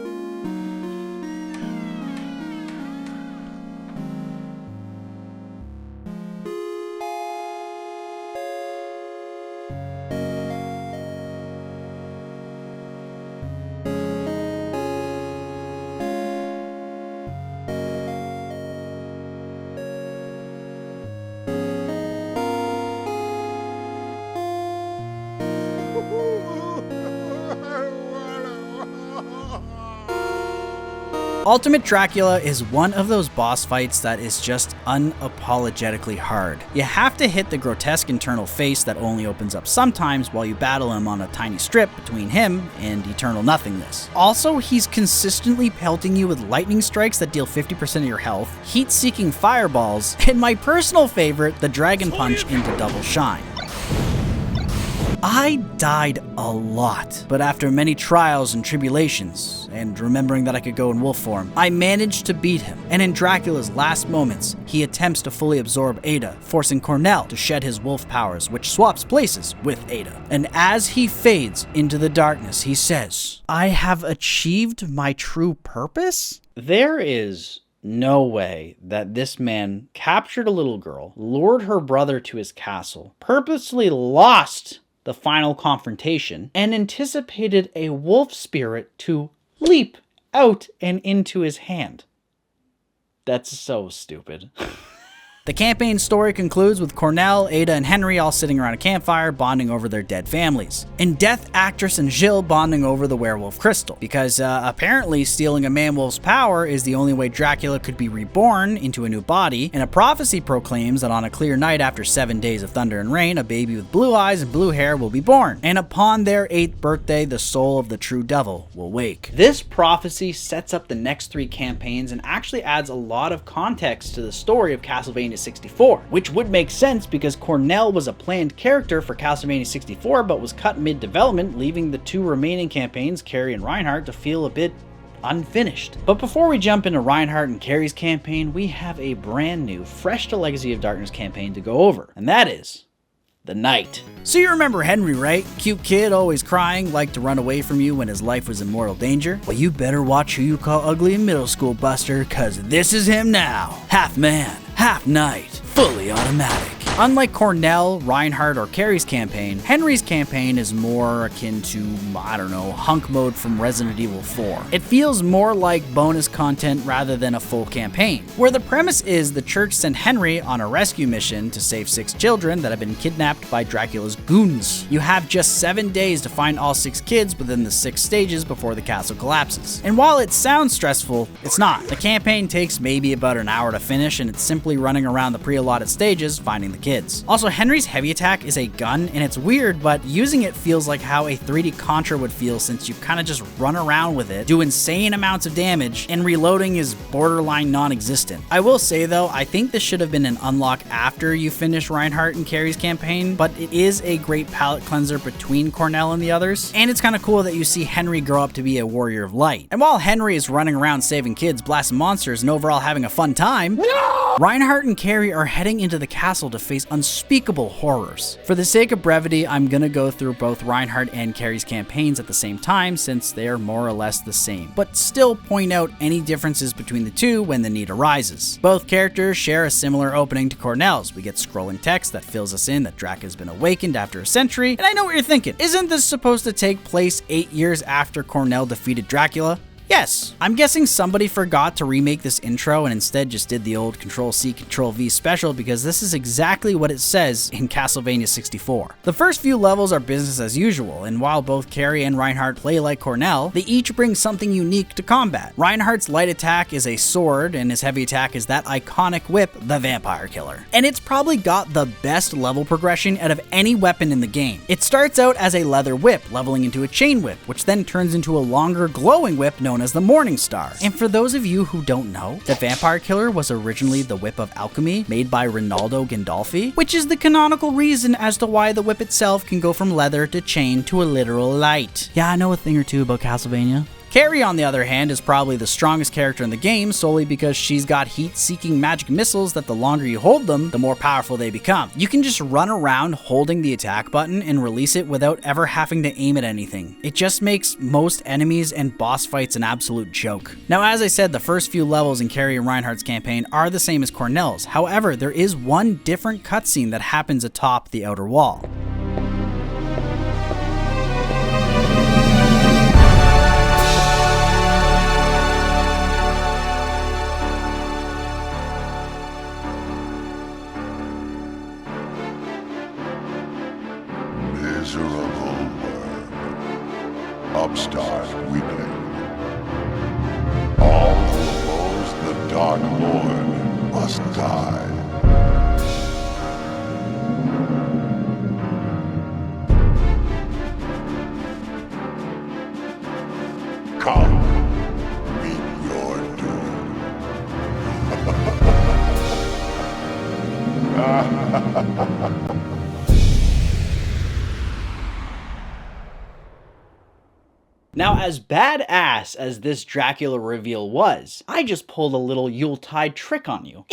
Ultimate Dracula is one of those boss fights that is just unapologetically hard. You have to hit the grotesque internal face that only opens up sometimes while you battle him on a tiny strip between him and eternal nothingness. Also, he's consistently pelting you with lightning strikes that deal 50% of your health, heat-seeking fireballs, and my personal favorite, the Dragon Punch into Double Shine. I died a lot, but after many trials and tribulations, and remembering that I could go in wolf form, I managed to beat him. And in Dracula's last moments, he attempts to fully absorb Ada, forcing Cornell to shed his wolf powers, which swaps places with Ada. And as he fades into the darkness, he says, "I have achieved my true purpose?" There is no way that this man captured a little girl, lured her brother to his castle, purposely lost the final confrontation, and anticipated a wolf spirit to leap out and into his hand. That's so stupid. The campaign story concludes with Cornell, Ada, and Henry all sitting around a campfire bonding over their dead families. And Death Actress and Jill bonding over the werewolf crystal. Because apparently stealing a man-wolf's power is the only way Dracula could be reborn into a new body, and a prophecy proclaims that on a clear night after 7 days of thunder and rain, a baby with blue eyes and blue hair will be born. And upon their 8th birthday, the soul of the true devil will wake. This prophecy sets up the next 3 campaigns and actually adds a lot of context to the story of Castlevania 64, which would make sense because Cornell was a planned character for Castlevania 64 but was cut mid-development, leaving the 2 remaining campaigns, Carrie and Reinhardt, to feel a bit unfinished. But before we jump into Reinhardt and Carrie's campaign, we have a brand new, fresh to Legacy of Darkness campaign to go over, and that is The Knight. So you remember Henry, right? Cute kid, always crying, liked to run away from you when his life was in mortal danger? Well, you better watch who you call ugly in middle school, Buster, cause this is him now. Half man, half knight, fully automatic. Unlike Cornell, Reinhardt, or Carrie's campaign, Henry's campaign is more akin to, I don't know, hunk mode from Resident Evil 4. It feels more like bonus content rather than a full campaign, where the premise is the church sent Henry on a rescue mission to save 6 children that have been kidnapped by Dracula's goons. You have just 7 days to find all 6 kids within the 6 stages before the castle collapses. And while it sounds stressful, it's not. The campaign takes maybe about an hour to finish, and it's simply running around the pre-allotted stages finding the kids. Also, Henry's heavy attack is a gun, and it's weird, but using it feels like how a 3D Contra would feel, since you kind of just run around with it, do insane amounts of damage, and reloading is borderline non-existent. I will say though, I think this should have been an unlock after you finish Reinhardt and Carrie's campaign, but it is a great palate cleanser between Cornell and the others, and it's kind of cool that you see Henry grow up to be a warrior of light. And while Henry is running around saving kids, blasting monsters, and overall having a fun time, Reinhardt and Carrie are heading into the castle to face unspeakable horrors. For the sake of brevity, I'm gonna go through both Reinhardt and Carrie's campaigns at the same time, since they are more or less the same, but still point out any differences between the two when the need arises. Both characters share a similar opening to Cornell's. We get scrolling text that fills us in that Drac has been awakened after a century, and I know what you're thinking. Isn't this supposed to take place 8 years after Cornell defeated Dracula? Yes. I'm guessing somebody forgot to remake this intro and instead just did the old Control-C, Control-V special, because this is exactly what it says in Castlevania 64. The first few levels are business as usual, and while both Carrie and Reinhardt play like Cornell, they each bring something unique to combat. Reinhardt's light attack is a sword, and his heavy attack is that iconic whip, the Vampire Killer. And it's probably got the best level progression out of any weapon in the game. It starts out as a leather whip, leveling into a chain whip, which then turns into a longer glowing whip known known as the Morning Star. And for those of you who don't know, the Vampire Killer was originally the Whip of Alchemy made by Ronaldo Gandolfi, which is the canonical reason as to why the whip itself can go from leather to chain to a literal light. Yeah, I know a thing or two about Castlevania. Carrie, on the other hand, is probably the strongest character in the game solely because she's got heat-seeking magic missiles that the longer you hold them, the more powerful they become. You can just run around holding the attack button and release it without ever having to aim at anything. It just makes most enemies and boss fights an absolute joke. Now, as I said, the first few levels in Carrie and Reinhardt's campaign are the same as Cornell's. However, there is one different cutscene that happens atop the outer wall. Miserable worm, upstart weakling. All who oppose the Dark Lord must die. Come, meet your doom. Now, as badass as this Dracula reveal was, I just pulled a little Yuletide trick on you.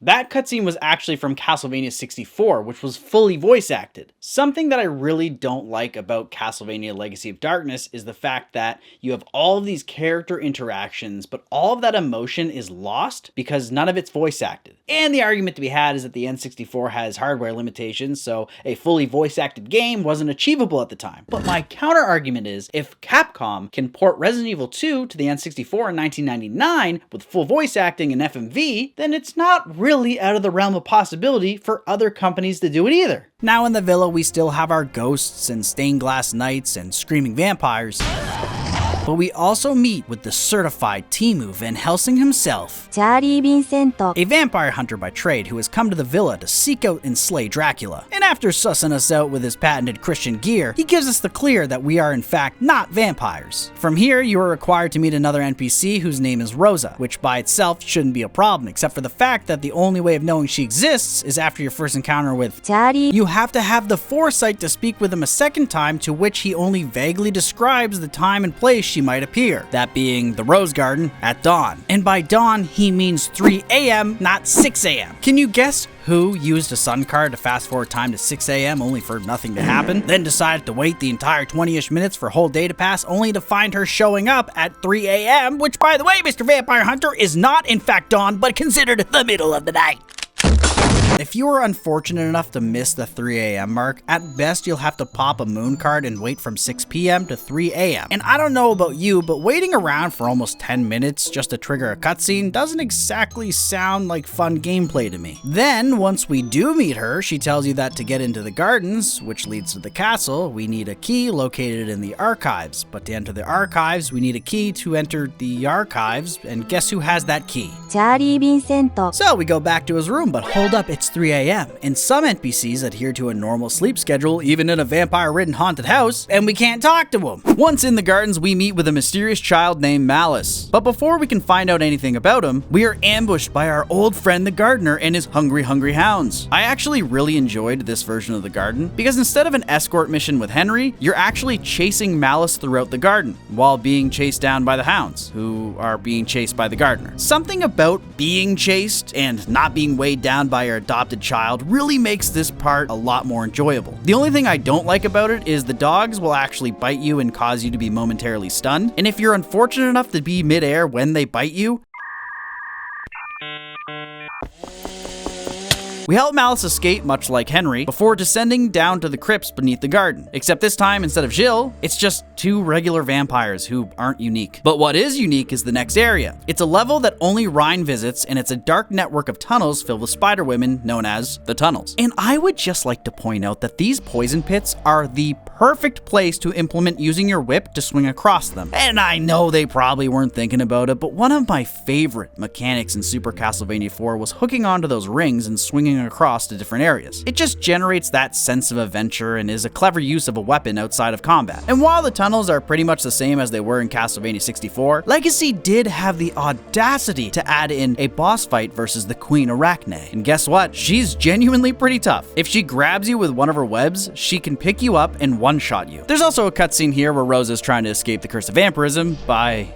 That cutscene was actually from Castlevania 64, which was fully voice acted. Something that I really don't like about Castlevania Legacy of Darkness is the fact that you have all of these character interactions, but all of that emotion is lost because none of it's voice acted. And the argument to be had is that the N64 has hardware limitations, so a fully voice acted game wasn't achievable at the time. But my counter argument is, if Capcom can port Resident Evil 2 to the N64 in 1999 with full voice acting and FMV, then it's not really out of the realm of possibility for other companies to do it either. Now in the villa, we still have our ghosts and stained glass knights and screaming vampires. But we also meet with the certified Timu Van Helsing himself, a vampire hunter by trade who has come to the villa to seek out and slay Dracula. And after sussing us out with his patented Christian gear, he gives us the clear that we are in fact not vampires. From here, you are required to meet another NPC whose name is Rosa, which by itself shouldn't be a problem, except for the fact that the only way of knowing she exists is after your first encounter with Teddy. You have to have the foresight to speak with him a second time, to which he only vaguely describes the time and place she might appear, that being the Rose Garden at dawn. And by dawn, he means 3 a.m., not 6 a.m. Can you guess who used a sun card to fast forward time to 6 a.m. only for nothing to happen, then decided to wait the entire 20-ish minutes for a whole day to pass only to find her showing up at 3 a.m., which, by the way, Mr. Vampire Hunter, is not in fact dawn, but considered the middle of the night. If you were unfortunate enough to miss the 3 a.m. mark, at best you'll have to pop a moon card and wait from 6 p.m. to 3 a.m. And I don't know about you, but waiting around for almost 10 minutes just to trigger a cutscene doesn't exactly sound like fun gameplay to me. Then, once we do meet her, she tells you that to get into the gardens, which leads to the castle, we need a key located in the archives. But to enter the archives, we need a key to enter the archives, and guess who has that key? So we go back to his room, but hold up, it's 3 a.m. and some NPCs adhere to a normal sleep schedule even in a vampire-ridden haunted house, and we can't talk to them. Once in the gardens, we meet with a mysterious child named Malice. But before we can find out anything about him, we are ambushed by our old friend the gardener and his hungry hounds. I actually really enjoyed this version of the garden because instead of an escort mission with Henry, you're actually chasing Malice throughout the garden while being chased down by the hounds, who are being chased by the gardener. Something about being chased and not being weighed down by your adopted child really makes this part a lot more enjoyable. The only thing I don't like about it is the dogs will actually bite you and cause you to be momentarily stunned, and if you're unfortunate enough to be midair when they bite you, we help Malice escape, much like Henry, before descending down to the crypts beneath the garden. Except this time, instead of Jill, it's just 2 regular vampires who aren't unique. But what is unique is the next area. It's a level that only Rein visits, and it's a dark network of tunnels filled with spider women known as the Tunnels. And I would just like to point out that these poison pits are the perfect place to implement using your whip to swing across them. And I know they probably weren't thinking about it, but one of my favorite mechanics in Super Castlevania 4 was hooking onto those rings and swinging swinging across to different areas. It just generates that sense of adventure and is a clever use of a weapon outside of combat. And while the tunnels are pretty much the same as they were in Castlevania 64, Legacy did have the audacity to add in a boss fight versus the Queen Arachne. And guess what? She's genuinely pretty tough. If she grabs you with one of her webs, she can pick you up and one-shot you. There's also a cutscene here where Rosa is trying to escape the curse of vampirism by,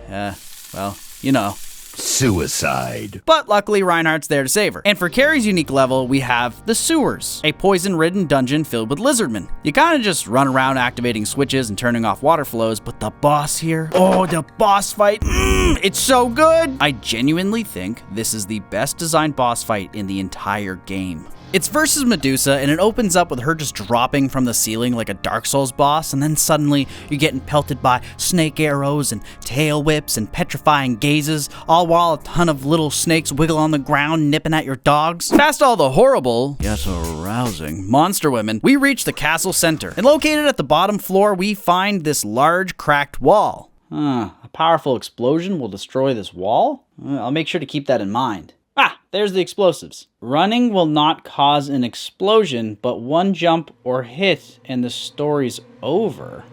well, you know. Suicide. But luckily, Reinhardt's there to save her. And for Carrie's unique level, we have the Sewers, a poison-ridden dungeon filled with lizardmen. You kind of just run around activating switches and turning off water flows, but the boss here, oh, the boss fight, it's so good! I genuinely think this is the best designed boss fight in the entire game. It's versus Medusa, and it opens up with her just dropping from the ceiling like a Dark Souls boss, and then suddenly you're getting pelted by snake arrows and tail whips and petrifying gazes, all while a ton of little snakes wiggle on the ground nipping at your dogs. Past all the horrible, yet arousing, monster women, we reach the castle center, and located at the bottom floor we find this large cracked wall. A powerful explosion will destroy this wall? I'll make sure to keep that in mind. Ah, there's the explosives. Running will not cause an explosion, but one jump or hit and the story's over.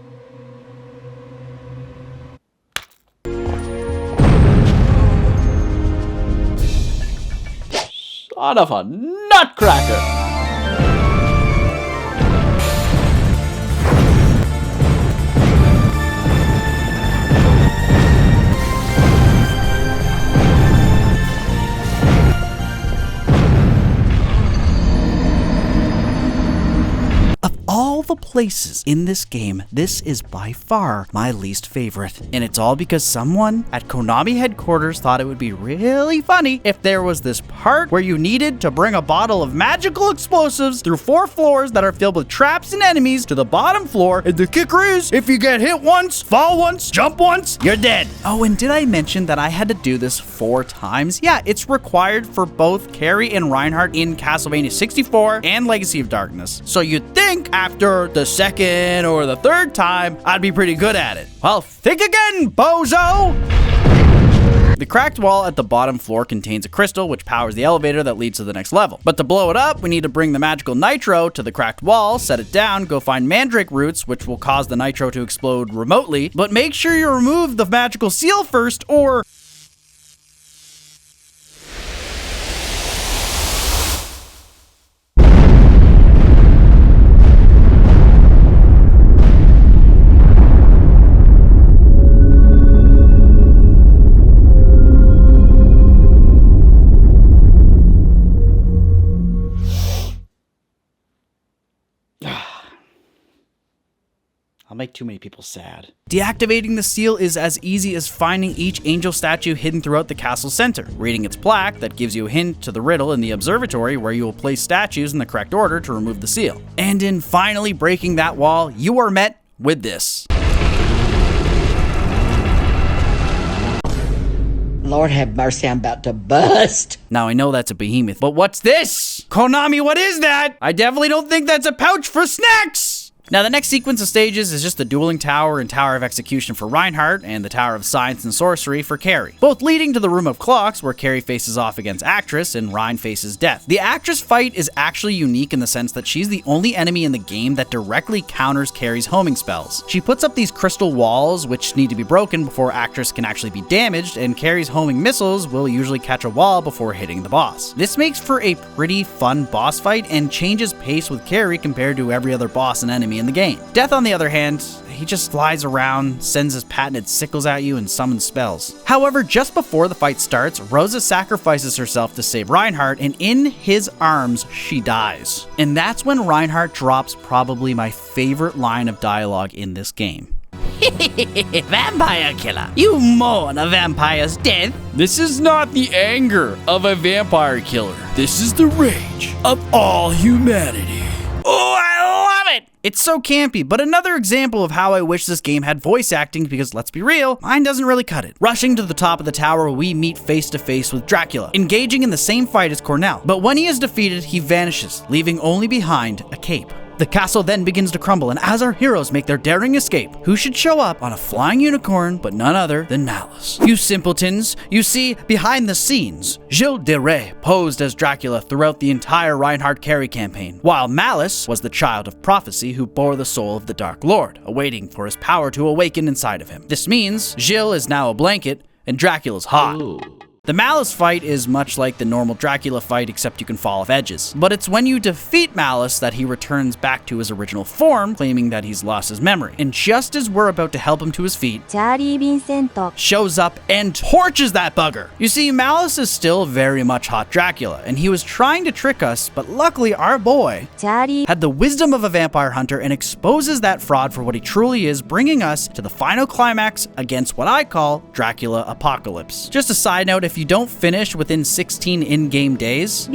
Son of a nutcracker! All the places in this game, this is by far my least favorite. And it's all because someone at Konami headquarters thought it would be really funny if there was this part where you needed to bring a bottle of magical explosives through 4 floors that are filled with traps and enemies to the bottom floor, and the kicker is, if you get hit once, fall once, jump once, you're dead. Oh, and did I mention that I had to do this 4 times? Yeah, it's required for both Carrie and Reinhardt in Castlevania 64 and Legacy of Darkness. So you'd think after the second or the third time, I'd be pretty good at it. Well, think again, bozo! The cracked wall at the bottom floor contains a crystal which powers the elevator that leads to the next level. But to blow it up, we need to bring the magical Nitro to the cracked wall, set it down, go find mandrake roots, which will cause the Nitro to explode remotely. But make sure you remove the magical seal first, or... I'll make too many people sad. Deactivating the seal is as easy as finding each angel statue hidden throughout the castle center, reading its plaque that gives you a hint to the riddle in the observatory where you will place statues in the correct order to remove the seal. And in finally breaking that wall, you are met with this. Lord have mercy, I'm about to bust. Now I know that's a behemoth, but what's this? Konami, what is that? I definitely don't think that's a pouch for snacks! Now the next sequence of stages is just the Dueling Tower and Tower of Execution for Reinhardt and the Tower of Science and Sorcery for Carrie, both leading to the Room of Clocks where Carrie faces off against Actress and Rein faces Death. The Actress fight is actually unique in the sense that she's the only enemy in the game that directly counters Carrie's homing spells. She puts up these crystal walls which need to be broken before Actress can actually be damaged, and Carrie's homing missiles will usually catch a wall before hitting the boss. This makes for a pretty fun boss fight and changes pace with Carrie compared to every other boss and enemy in the game. Death, on the other hand, he just flies around, sends his patented sickles at you, and summons spells. However, just before the fight starts, Rosa sacrifices herself to save Reinhardt, and in his arms, she dies. And that's when Reinhardt drops probably my favorite line of dialogue in this game. Vampire killer, you mourn a vampire's death. This is not the anger of a vampire killer. This is the rage of all humanity. Oh, I love it! It's so campy, but another example of how I wish this game had voice acting because, let's be real, mine doesn't really cut it. Rushing to the top of the tower, we meet face to face with Dracula, engaging in the same fight as Cornell. But when he is defeated, he vanishes, leaving only behind a cape. The castle then begins to crumble, and as our heroes make their daring escape, who should show up on a flying unicorn but none other than Malice. You simpletons, you see, behind the scenes, Gilles de Rais posed as Dracula throughout the entire Reinhardt Carrie campaign, while Malice was the child of prophecy who bore the soul of the Dark Lord, awaiting for his power to awaken inside of him. This means Gilles is now a blanket, and Dracula's hot. Ooh. The Malice fight is much like the normal Dracula fight, except you can fall off edges. But it's when you defeat Malice that he returns back to his original form, claiming that he's lost his memory. And just as we're about to help him to his feet, shows up and torches that bugger. You see, Malice is still very much hot Dracula, and he was trying to trick us, but luckily our boy had the wisdom of a vampire hunter and exposes that fraud for what he truly is, bringing us to the final climax against what I call Dracula Apocalypse. Just a side note, if you don't finish within 16 in-game days,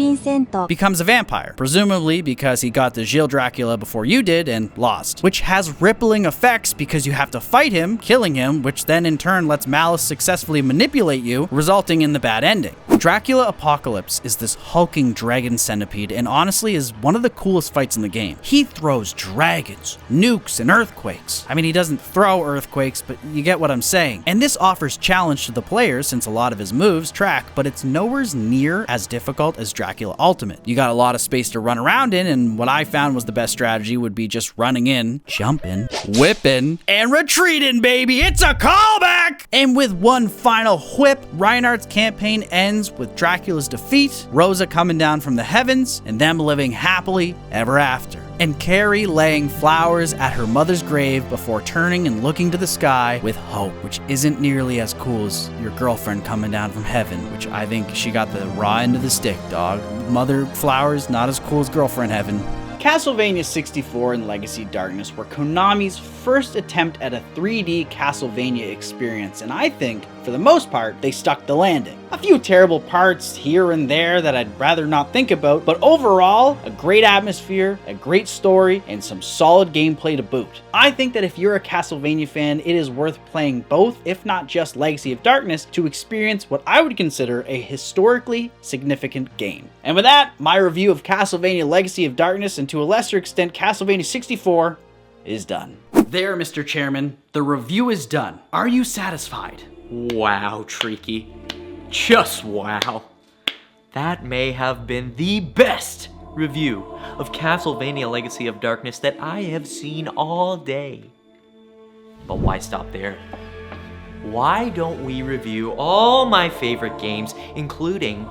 becomes a vampire, presumably because he got the Gilles Dracula before you did and lost, which has rippling effects because you have to fight him, killing him, which then in turn lets Malice successfully manipulate you, resulting in the bad ending. Dracula Apocalypse is this hulking dragon centipede and honestly is one of the coolest fights in the game. He throws dragons, nukes, and earthquakes. I mean, he doesn't throw earthquakes, but you get what I'm saying. And this offers challenge to the players since a lot of his moves track, but it's nowhere near as difficult as Dracula Ultimate. You got a lot of space to run around in, and what I found was the best strategy would be just running in, jumping, whipping, and retreating, baby! It's a callback! And with one final whip, Reinhardt's campaign ends with Dracula's defeat, Rosa coming down from the heavens, and them living happily ever after. And Carrie laying flowers at her mother's grave before turning and looking to the sky with hope, which isn't nearly as cool as your girlfriend coming down from heaven, which I think she got the raw end of the stick, dog. Mother flowers, not as cool as girlfriend heaven. Castlevania 64 and Legacy of Darkness were Konami's first attempt at a 3D Castlevania experience, and I think, for the most part, they stuck the landing. A few terrible parts here and there that I'd rather not think about, but overall, a great atmosphere, a great story, and some solid gameplay to boot. I think that if you're a Castlevania fan, it is worth playing both, if not just Legacy of Darkness, to experience what I would consider a historically significant game. And with that, my review of Castlevania Legacy of Darkness, and to a lesser extent Castlevania 64, is done. There, Mr. Chairman, the review is done. Are you satisfied? Wow, Treeky. Just wow. That may have been the best review of Castlevania Legacy of Darkness that I have seen all day. But why stop there? Why don't we review all my favorite games, including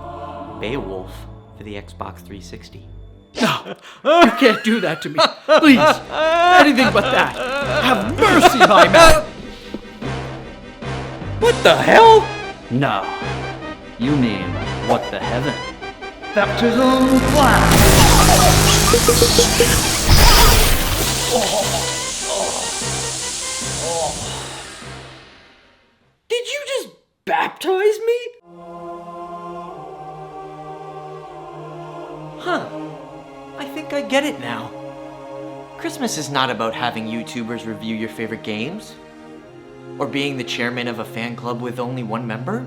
Werewolf for the Xbox 360? No, you can't do that to me. Please, anything but that. Have mercy, my man. What the hell? No, you mean what the heaven? Baptism blast. Did you just baptize me? Huh. I think I get it now. Christmas is not about having YouTubers review your favorite games, or being the chairman of a fan club with only one member.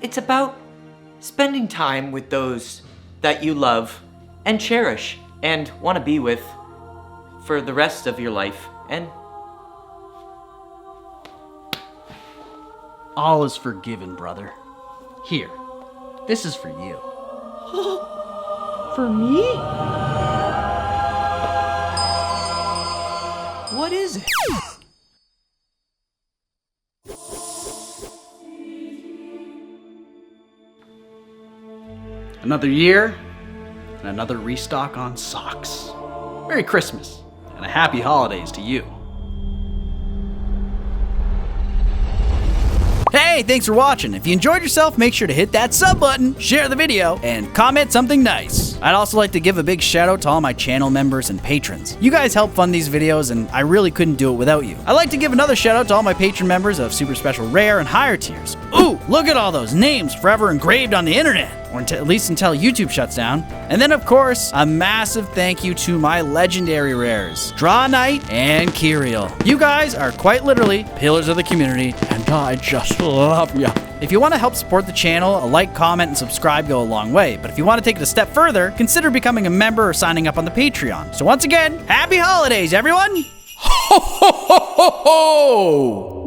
It's about spending time with those that you love and cherish and want to be with for the rest of your life. And all is forgiven, brother. Here, this is for you. for me? What is it? Another year, and another restock on socks. Merry Christmas, and a happy holidays to you. Hey, thanks for watching. If you enjoyed yourself, make sure to hit that sub button, share the video, and comment something nice. I'd also like to give a big shout out to all my channel members and patrons. You guys help fund these videos, and I really couldn't do it without you. I'd like to give another shout out to all my patron members of Super Special Rare and higher tiers. Ooh, look at all those names forever engraved on the internet. Or at least until YouTube shuts down. And then, of course, a massive thank you to my legendary rares, Draw Knight and Kiriel. You guys are quite literally pillars of the community, and I just love ya. If you want to help support the channel, a like, comment, and subscribe go a long way. But if you want to take it a step further, consider becoming a member or signing up on the Patreon. So once again, happy holidays, everyone! Ho ho ho ho ho!